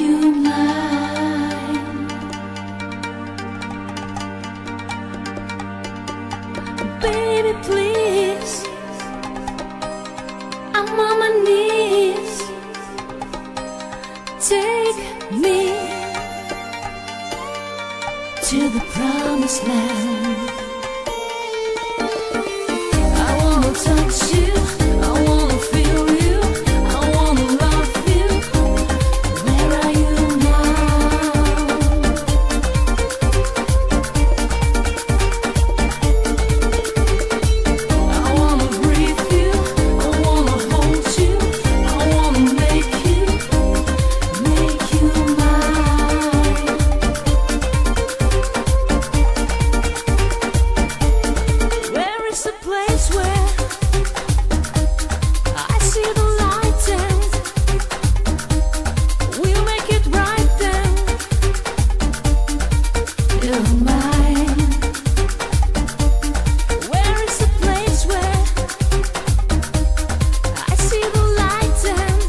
you mine. Baby, please, I'm on my knees. Take me to the promised land. I wanna touch you, I wanna feel you, I wanna love you. Where are you now? I wanna breathe you, I wanna hold you, I wanna make you mine. Where is the place where I see the light and we'll make it right then? You're mine. Where is the place where I see the light and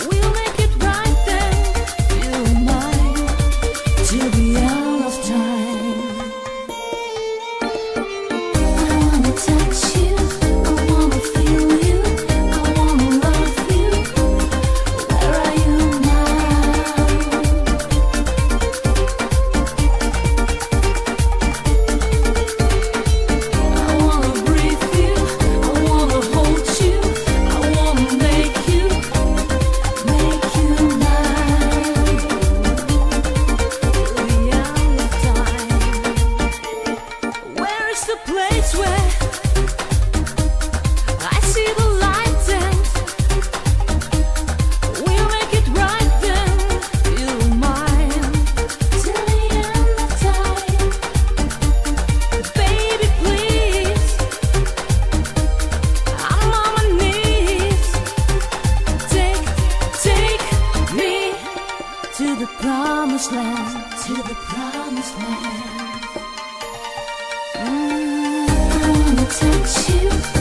we'll make it right then? You're mine till the end of time. I wanna touch you, I wanna feel you, I wanna love you. Where are you now? I wanna breathe you, I wanna hold you, I wanna make you mine. Till the end of time. Where is the place where I see the light and we'll make it right then? You're mine till the end of time. Baby, please, I'm on my knees. Take me to the promised land, to the promised land. I wanna touch you.